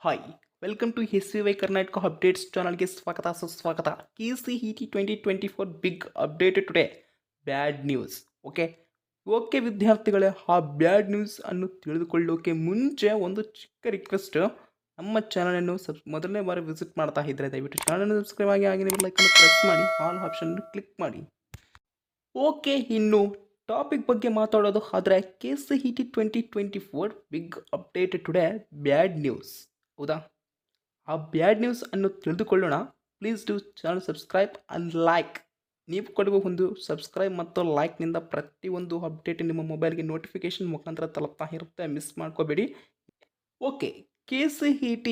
Hi welcome to ಹಿಸ್ವಿ Karnataka updates ಚಾನಲ್ಗೆ ಸ್ವಾಗತ ಸುಸ್ವಾಗತ. KCET 2024 big update today. Bad news. Okay ವಿದ್ಯಾರ್ಥಿಗಳೇ, ಆ ಬ್ಯಾಡ್ ನ್ಯೂಸ್ ಅನ್ನು ತಿಳಿದುಕೊಳ್ಳೋಕೆ ಮುಂಚೆ ಒಂದು ಚಿಕ್ಕ ರಿಕ್ವೆಸ್ಟ್. ನಮ್ಮ ಚಾನಲನ್ನು ಮೊದಲನೇ ಬಾರಿ ವಿಸಿಟ್ ಮಾಡ್ತಾ ಇದ್ದರೆ ದಯವಿಟ್ಟು ಚಾನಲನ್ನು ಸಬ್ಸ್ಕ್ರೈಬ್ ಆಗಿ ಹಾಗೆ ನೀವು ಲೈಕನ್ನು ಪ್ರೆಸ್ ಮಾಡಿ, ಆಲ್ ಆಪ್ಷನ್ ಕ್ಲಿಕ್ ಮಾಡಿ. ಇನ್ನು ಟಾಪಿಕ್ ಬಗ್ಗೆ ಮಾತಾಡೋದು ಆದರೆ KCET 2024 big update today bad news. ಹೌದಾ? ಆ ಬ್ಯಾಡ್ ನ್ಯೂಸ್ ಅನ್ನು ತಿಳಿದುಕೊಳ್ಳೋಣ. Please do channel subscribe and like. ನೀವು ಕೊಡುವ ಒಂದು ಸಬ್ಸ್ಕ್ರೈಬ್ ಮತ್ತು ಲೈಕ್ನಿಂದ ಪ್ರತಿಯೊಂದು ಅಪ್ಡೇಟ್ ನಿಮ್ಮ ಮೊಬೈಲ್ಗೆ ನೋಟಿಫಿಕೇಶನ್ ಮುಖಾಂತರ ತಲುಪ್ತಾ ಇರುತ್ತೆ. ಮಿಸ್ ಮಾಡ್ಕೋಬೇಡಿ. KCET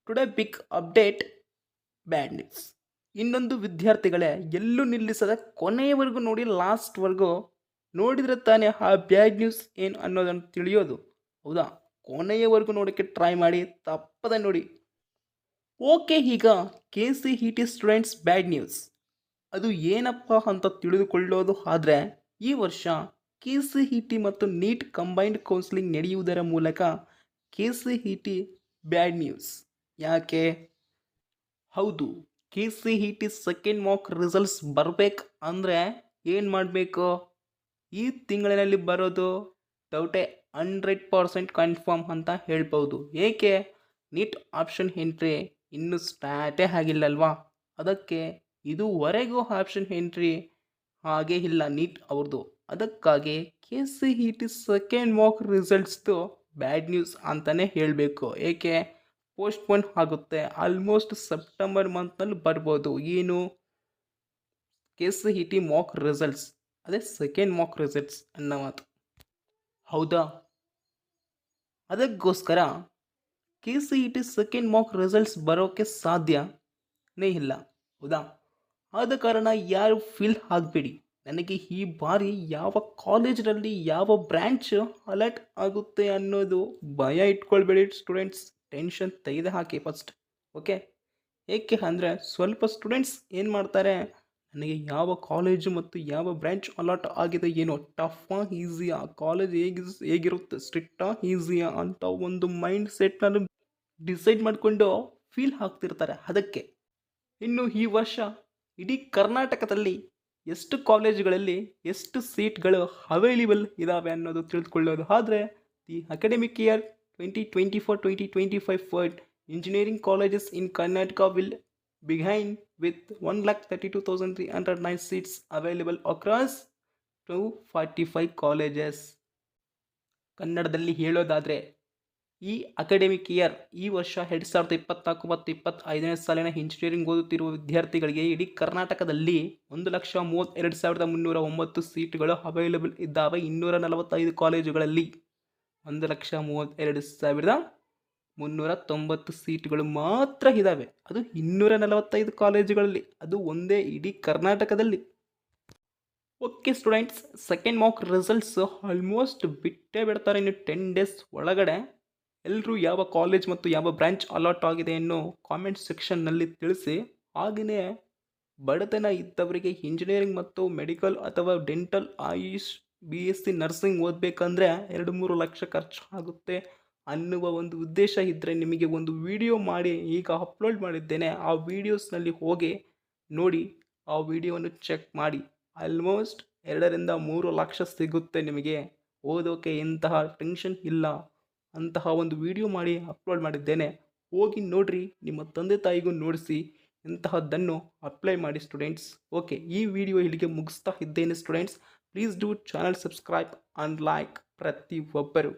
today big update bad news. ಇನ್ನೊಂದು ವಿದ್ಯಾರ್ಥಿಗಳೇ, ಎಲ್ಲೂ ನಿಲ್ಲಿಸದೆ ಕೊನೆಯವರೆಗೂ ನೋಡಿ, ಲಾಸ್ಟ್ವರೆಗೂ ನೋಡಿದರೆ ತಾನೇ ಆ ಬ್ಯಾಡ್ ನ್ಯೂಸ್ ಏನು ಅನ್ನೋದನ್ನು ತಿಳಿಯೋದು. ಹೌದಾ? ಕೊನೆಯವರೆಗೂ ನೋಡೋಕ್ಕೆ ಟ್ರೈ ಮಾಡಿ, ತಪ್ಪದೆ ನೋಡಿ. ಈಗ KCET ಸ್ಟೂಡೆಂಟ್ಸ್ ಬ್ಯಾಡ್ ನ್ಯೂಸ್ ಅದು ಏನಪ್ಪ ಅಂತ ತಿಳಿದುಕೊಳ್ಳೋದು ಆದರೆ, ಈ ವರ್ಷ KCET ಮತ್ತು ನೀಟ್ ಕಂಬೈನ್ಡ್ ಕೌನ್ಸಿಲಿಂಗ್ ನಡೆಯುವುದರ ಮೂಲಕ KCET ಬ್ಯಾಡ್ ನ್ಯೂಸ್. ಯಾಕೆ? ಹೌದು, KCET ಸೆಕೆಂಡ್ ಮಾಕ್ ರಿಸಲ್ಟ್ಸ್ ಬರಬೇಕು ಅಂದರೆ ಏನು ಮಾಡಬೇಕು? ಈ ತಿಂಗಳಿನಲ್ಲಿ ಬರೋದು ಡೌಟೇ, 100% ಕನ್ಫರ್ಮ್ ಅಂತ ಹೇಳ್ಬೋದು. ಏಕೆ? ನೀಟ್ ಆಪ್ಷನ್ ಎಂಟ್ರಿ ಇನ್ನೂ ಸ್ಟಾರ್ಟೇ ಆಗಿಲ್ಲಲ್ವಾ? ಅದಕ್ಕೆ ಇದುವರೆಗೂ ಆಪ್ಷನ್ ಎಂಟ್ರಿ ಹಾಗೇ ಇಲ್ಲ ನೀಟ್ ಅವ್ರದ್ದು. ಅದಕ್ಕಾಗಿ KCET ಸೆಕೆಂಡ್ ಮಾಕ್ ರಿಸಲ್ಟ್ಸ್ದು ಬ್ಯಾಡ್ ನ್ಯೂಸ್ ಅಂತಲೇ ಹೇಳಬೇಕು. ಏಕೆ? ಪೋಸ್ಟ್ಪೋನ್ ಆಗುತ್ತೆ. ಆಲ್ಮೋಸ್ಟ್ ಸೆಪ್ಟೆಂಬರ್ ಮಂತ್ನಲ್ಲಿ ಬರ್ಬೋದು. ಏನು? KCET ಮಾಕ್ ರಿಸಲ್ಟ್ಸ್, ಅದೇ ಸೆಕೆಂಡ್ ಮಾಕ್ ರಿಸಲ್ಟ್ಸ್ ಅನ್ನೋ ಮಾತು. ಹೌದಾ? ಅದಕ್ಕೋಸ್ಕರ KCET ಸೆಕೆಂಡ್ ಮಾಕ್ ರಿಸಲ್ಟ್ಸ್ ಬರೋಕ್ಕೆ ಸಾಧ್ಯನೇ ಇಲ್ಲ. ಹೌದಾ? ಆದ ಕಾರಣ ಯಾರು ಫೀಲ್ ಆಗಬೇಡಿ. ನನಗೆ ಈ ಬಾರಿ ಯಾವ ಕಾಲೇಜಿನಲ್ಲಿ ಯಾವ ಬ್ರ್ಯಾಂಚ್ ಅಲರ್ಟ್ ಆಗುತ್ತೆ ಅನ್ನೋದು ಭಯ ಇಟ್ಕೊಳ್ಬೇಡಿ ಸ್ಟೂಡೆಂಟ್ಸ್. ಟೆನ್ಷನ್ ತೆಗೆದು ಹಾಕಿ ಫಸ್ಟ್. ಏಕೆ ಅಂದರೆ ಸ್ವಲ್ಪ ಸ್ಟೂಡೆಂಟ್ಸ್ ಏನು ಮಾಡ್ತಾರೆ, ನನಗೆ ಯಾವ ಕಾಲೇಜು ಮತ್ತು ಯಾವ ಬ್ರ್ಯಾಂಚ್ ಅಲಾಟ್ ಆಗಿದೆ, ಏನೋ ಟಫಾ ಈಸಿಯಾ, ಕಾಲೇಜ್ ಹೇಗಿರುತ್ತೆ, ಸ್ಟ್ರಿಕ್ಟಾ ಈಸಿಯಾ ಅಂತ ಒಂದು ಮೈಂಡ್ ಸೆಟ್ನಲ್ಲಿ ಡಿಸೈಡ್ ಮಾಡಿಕೊಂಡು ಫೀಲ್ ಆಗ್ತಿರ್ತಾರೆ. ಅದಕ್ಕೆ ಇನ್ನು ಈ ವರ್ಷ ಇಡೀ ಕರ್ನಾಟಕದಲ್ಲಿ ಎಷ್ಟು ಕಾಲೇಜುಗಳಲ್ಲಿ ಎಷ್ಟು ಸೀಟ್ಗಳು ಅವೈಲೇಬಲ್ ಇದ್ದಾವೆ ಅನ್ನೋದು ತಿಳಿದುಕೊಳ್ಳೋದು ಆದರೆ, the academic year 2024-2025 for engineering colleges in Karnataka will begin with 1,32,309 seats available across 245 colleges. ಕನ್ನಡದಲ್ಲಿ ಹೇಳೋದಾದರೆ, ಈ ಅಕಾಡೆಮಿಕ್ ಇಯರ್, ಈ ವರ್ಷ 2024 ಮತ್ತು 25ನೇ ಸಾಲಿನ ಇಂಜಿನಿಯರಿಂಗ್ ಓದುತ್ತಿರುವ ವಿದ್ಯಾರ್ಥಿಗಳಿಗೆ ಇಡೀ ಕರ್ನಾಟಕದಲ್ಲಿ 1,32,309 ಸೀಟ್ಗಳು ಅವೈಲೇಬಲ್ ಇದ್ದಾವೆ. 245 ಕಾಲೇಜುಗಳಲ್ಲಿ 1,32,390 ಸೀಟ್ಗಳು ಮಾತ್ರ ಇದ್ದಾವೆ. ಅದು 245 ಕಾಲೇಜುಗಳಲ್ಲಿ, ಅದು ಒಂದೇ ಇಡೀ ಕರ್ನಾಟಕದಲ್ಲಿ. Students, second mock results almost ಬಿಟ್ಟೇ ಬಿಡ್ತಾರೆ ಇನ್ನು 10 ಡೇಸ್ ಒಳಗಡೆ. ಎಲ್ಲರೂ ಯಾವ ಕಾಲೇಜ್ ಮತ್ತು ಯಾವ ಬ್ರಾಂಚ್ ಅಲಾಟ್ ಆಗಿದೆ ಅನ್ನೋ ಕಾಮೆಂಟ್ ಸೆಕ್ಷನ್ನಲ್ಲಿ ತಿಳಿಸಿ. ಹಾಗೆಯೇ ಬಡತನ ಇದ್ದವರಿಗೆ ಇಂಜಿನಿಯರಿಂಗ್ ಮತ್ತು ಮೆಡಿಕಲ್ ಅಥವಾ ಡೆಂಟಲ್, ಆಯುಷ್, BSc ನರ್ಸಿಂಗ್ ಓದಬೇಕಂದ್ರೆ 2-3 ಲಕ್ಷ ಖರ್ಚು ಆಗುತ್ತೆ ಅನ್ನುವ ಒಂದು ಉದ್ದೇಶ ಇದ್ದರೆ, ನಿಮಗೆ ಒಂದು ವಿಡಿಯೋ ಮಾಡಿ ಈಗ ಅಪ್ಲೋಡ್ ಮಾಡಿದ್ದೇನೆ. ಆ ವಿಡಿಯೋಸ್ನಲ್ಲಿ ಹೋಗಿ ನೋಡಿ, ಆ ವಿಡಿಯೋವನ್ನು ಚೆಕ್ ಮಾಡಿ. ಆಲ್ಮೋಸ್ಟ್ 2-3 ಲಕ್ಷ ಸಿಗುತ್ತೆ ನಿಮಗೆ. ಓದೋಕೆ ಇಂತಹ ಟೆನ್ಷನ್ ಇಲ್ಲ. ಅಂತಹ ಒಂದು ವಿಡಿಯೋ ಮಾಡಿ ಅಪ್ಲೋಡ್ ಮಾಡಿದ್ದೇನೆ. ಹೋಗಿ ನೋಡಿರಿ, ನಿಮ್ಮ ತಂದೆ ತಾಯಿಗೂ ನೋಡಿಸಿ. ಇಂತಹದ್ದನ್ನು ಅಪ್ಲೈ ಮಾಡಿ ಸ್ಟೂಡೆಂಟ್ಸ್. ಈ ವಿಡಿಯೋ ಇಲ್ಲಿಗೆ ಮುಗಿಸ್ತಾ ಇದ್ದೇನೆ students. Please do channel subscribe and like ಪ್ರತಿಯೊಬ್ಬರು.